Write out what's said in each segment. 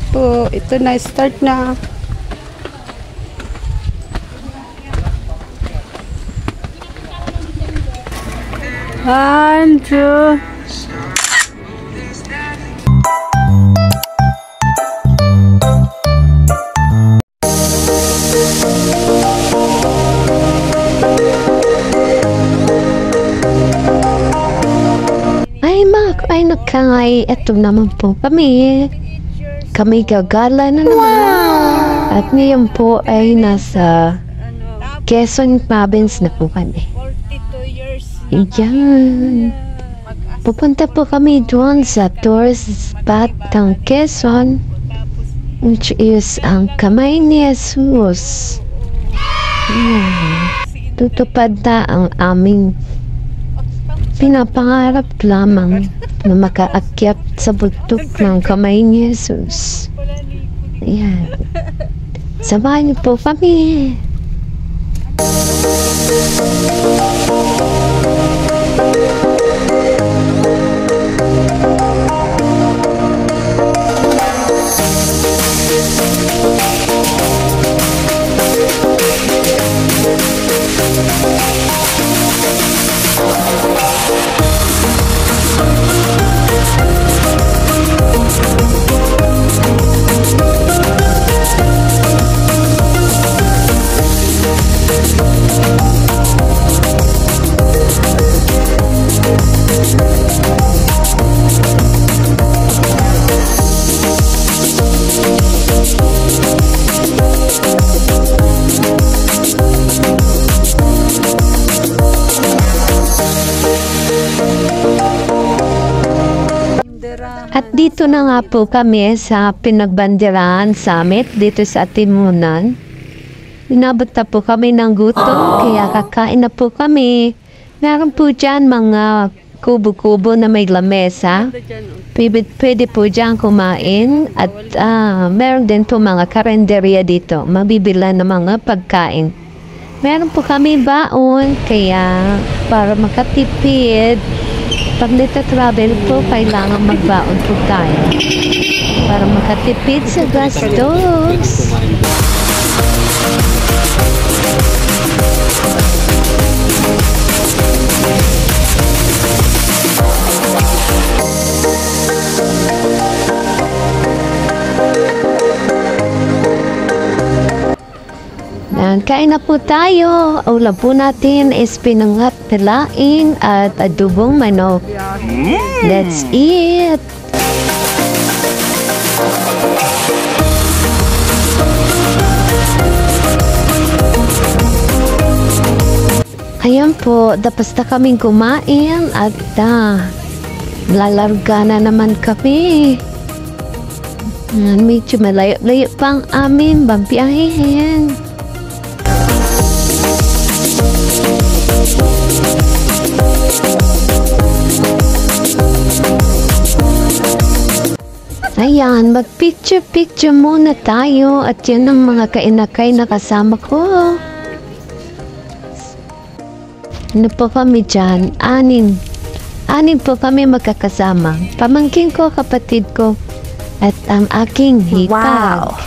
po. Ito na, start na. One, two. Ay nakangay, eto naman po kami. Kami gagala na naman. At ngayon po ay nasa Quezon Province na po kami. 42 years. Yan. Pupunta po kami doon sa tourist spot ng Quezon, which is ang Kamay ni Jesus. Yan. Tutupad na ang aming pinapangarap lamang na makaakyat sa bundok ng Kamay ni Jesus. Ayan. Samahan niyo po kami. At dito na nga po kami sa Pinagbanderahan Summit dito sa Atimunan. Inabot na po kami ng gutom, kaya kakain na po kami. Meron po dyan mga kubo-kubo na may lamesa. Pwede po dyan kumain at meron din po mga karinderya dito. Mabibila ng mga pagkain. Meron po kami baon, kaya para makatipid, pag nita-travel po, kailangan magbaon po tayo para makatipid sa gastos. Kain na po tayo. Ulam po natin is pinangat pilaing at adubong manok. Let's eat! Ayan po, tapos na kaming kumain at lalarga na naman kami. Medyo malayo-layo pang amin bampiyahin. Ayan, mag-picture-picture muna tayo at yan ang mga kainakay na kasama ko. Ano po kami dyan? Anin po kami magkakasama. Pamangkin ko, kapatid ko, at ang aking hipag. Wow!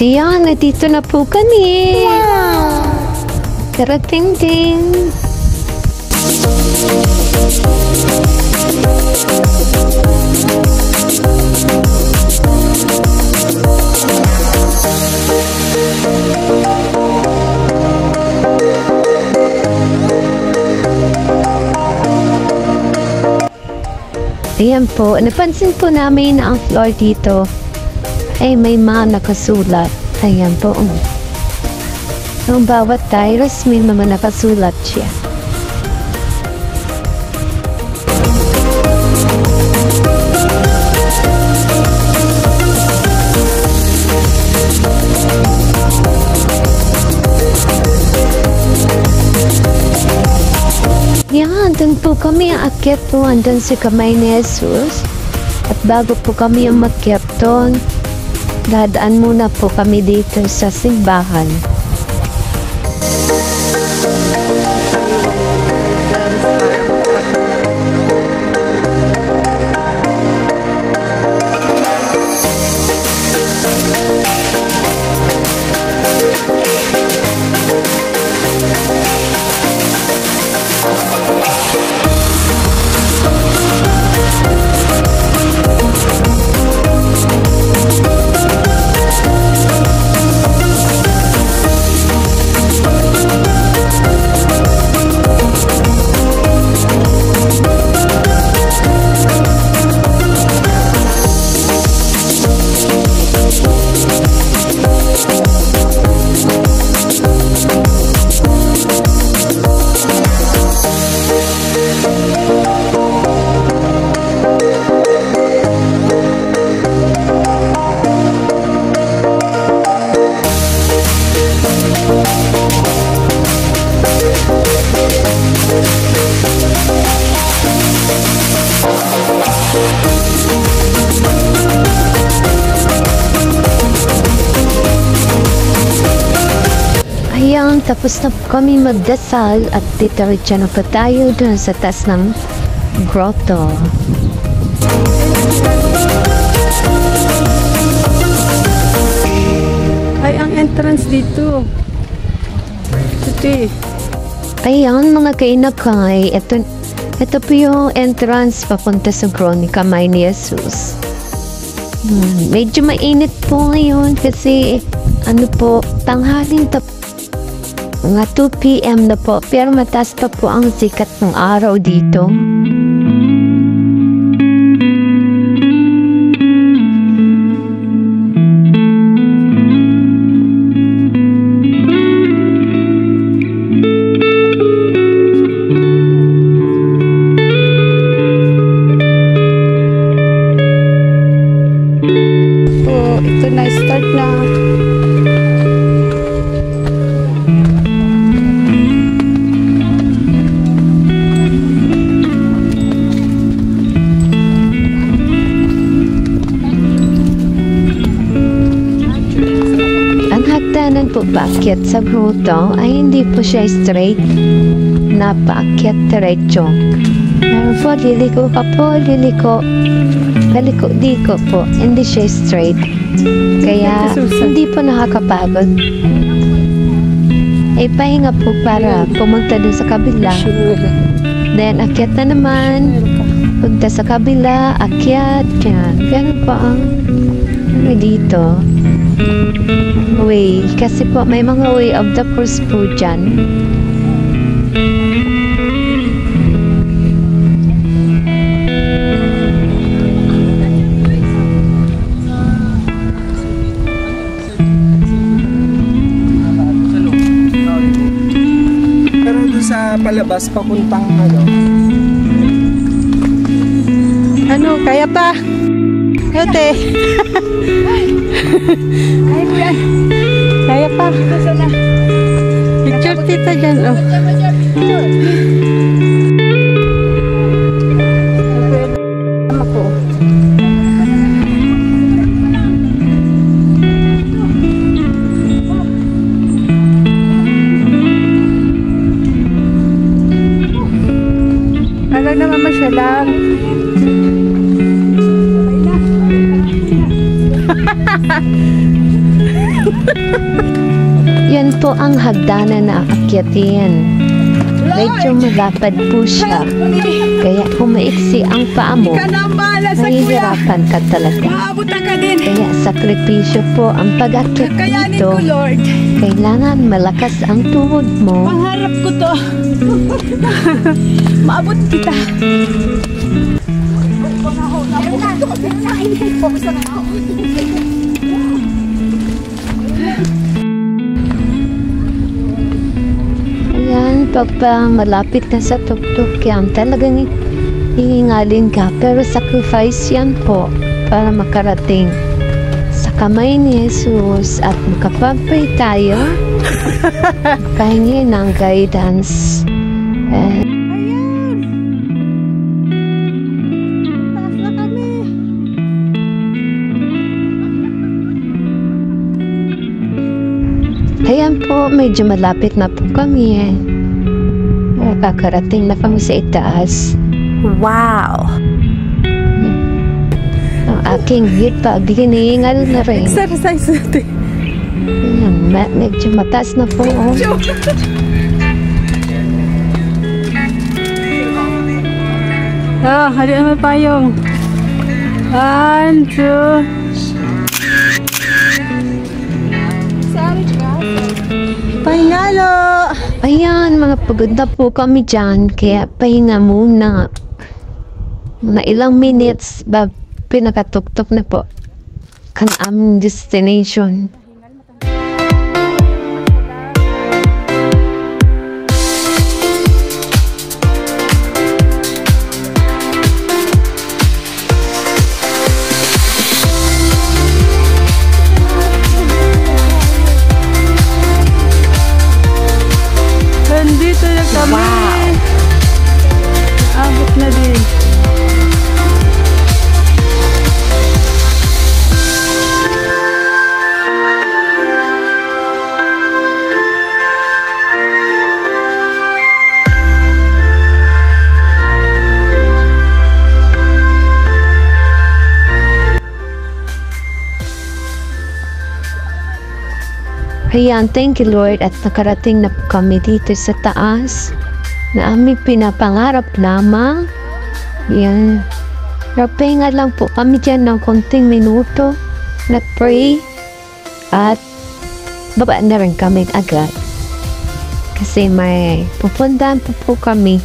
Ayan, nandito na po kami. Wow! Karating din. Ayan po, napansin po namin na ang floor dito ay may mga nakasulat. Ayan po. Ang bawat tiles may mga nakasulat siya. Yan, dun po kami aakyat po andun sa kamay ni Jesus. At bago po kami umakyat doon, dadaan muna po kami dito sa simbahan. Ayan, tapos na po kami magdasal at dito na po tayo dun sa taas ng grotto. Ay, ang entrance dito. Ito. Ayan, mga kainakay, ito po yung entrance papunta sa kamay ni Jesus. Medyo mainit po ngayon kasi tanghalin to. Mga 2 PM na po, pero mataas pa po ang sikat ng araw dito. Ito na, start na. Hagdanan po paakyat sa grotto ay hindi po siya straight na paakyat diretso. Meron po, liliko ka po, paliko-liko po, hindi siya straight. Kaya hindi po nakakapagod. Ay pahinga po para pumunta dun sa kabila. Then akyat na naman, punta sa kabila, akyat, yan. Ganun po ang dito. Way, kasi po may mga way of the cross po dyan. Pero doon sa palabas papuntang Kaya pa? Kate. Kaya pa. Picture tita dyan, oh. Ako. Alam naman masyalang. Yan po ang hagdanan na aakyatin. Medyo malapad po siya. Kaya kung maiksi ang paa mo, mahihirapan ka talaga. Kaya sakripisyo po ang pag-akyat dito. Kailangan malakas ang tuhod mo. Pangarap ko to. Maabot kita. Ayan, pagpa malapit na sa tuktok yan, talagang hihingalin ka. Pero sacrifice yan po para makarating sa kamay ni Jesus at makapag-pray tayo. Kahingi ng guidance. Ayan po, medyo malapit na po kami. Kakarating na kami sa itaas. Wow! Ang aking hit pa, hinihingal na rin. Exercise natin. Ayan, medyo mataas na po. Oh. Hali naman payong. 1, 2. Pahingalo! Ayan, mga pagod na po kami dyan. Kaya pahinga muna. Na ilang minutes ba pinakatuktok na po kan aming destination. Nandito na kami. Wow. Abot na din. Ayan, thank you Lord at nakarating na po kami dito sa taas na aming pinapangarap lamang. Ayan, pahinga lang po kami dyan ng konting minuto, nag-pray at baba na rin kami agad kasi may pupuntahan po kami.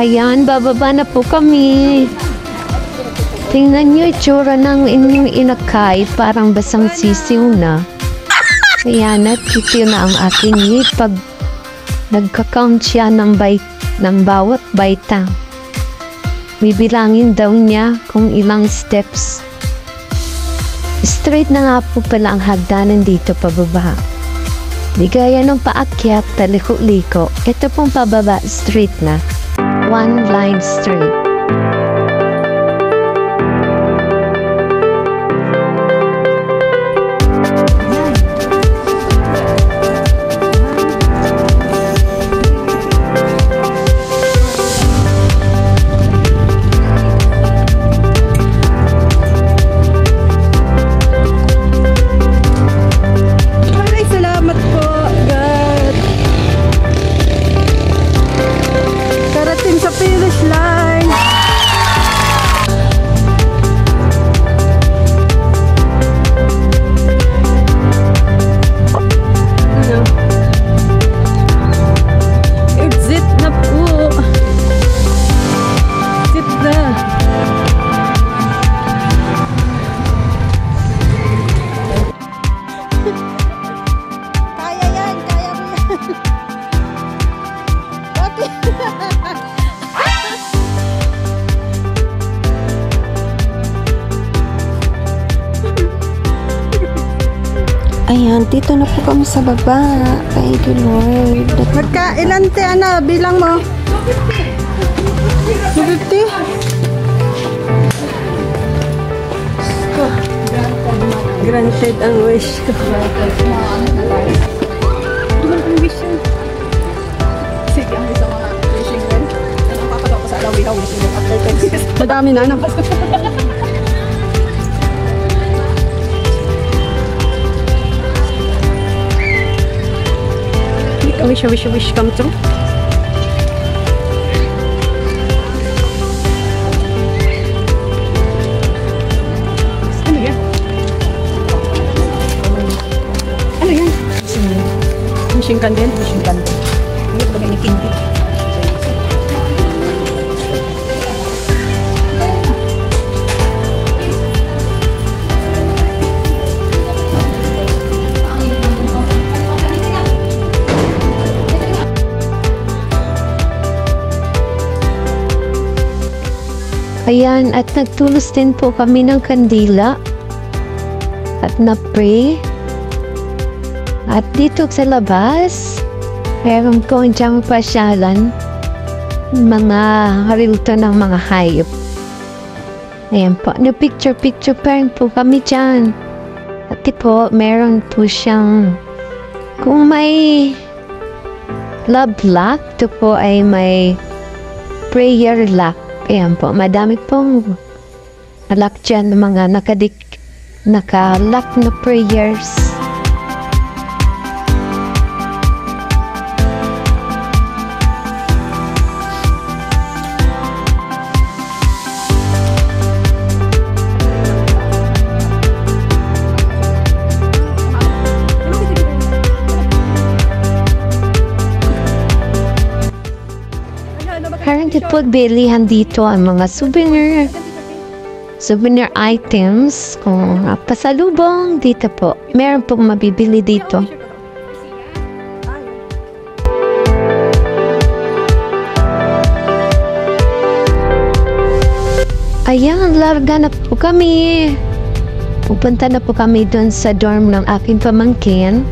Ayan, bababa na po kami. Tingnan nyo itsura ng inyong inakay, parang basang sisiw na. Ayan, natitiw na ang aking hit pag nagka-count siya ng bawat baita. Bibilangin daw niya kung ilang steps. Straight na nga po pala ang hagdanan dito pababa. Di gaya ng paakyat, taliko-liko. Ito pong pababa, straight na. One line straight. Ay, salamat po, God. Karating sa finish line. Exit na po. Exit na. Kaya yan, kaya mo yan. Okay. Ayan, dito na po kami sa baba. Thank you, Lord. Magkailante, ana, bilang mo. 250? Granted ang wish ko. Sige, ang isa mga wishing rin. Anong papagawa ko sa alawi ka wishing rin after 10 years? Madami na, ano? Wish come true. Ano yan? Ano yan? Machine gun din? Machine gun. Ano ba ganyan kindi? Ayan, at nagtulos din po kami ng kandila at na-pray. At dito sa labas, meron kong diyang pasyalan, mga harilto ng mga hayop. Ayan po, na-picture pa rin po kami dyan. At po, meron po siyang, kung may love lock, ito po ay may prayer lock. Ayan po, madami pong lock dyan, mga naka-lock na prayers. Meron din po bilihan dito ang mga souvenir items. Kung pasalubong dito po, meron pong mabibili dito. Ayan, larga na po kami. Pupunta na po kami doon sa dorm ng aking pamangkin.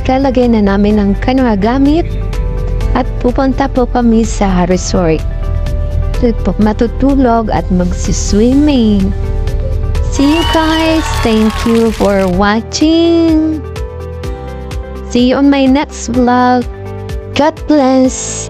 Kalagay na namin ang kanyang gamit. At pupunta po kami sa resort. Matutulog at magsiswimming. See you guys. Thank you for watching. See you on my next vlog. God bless.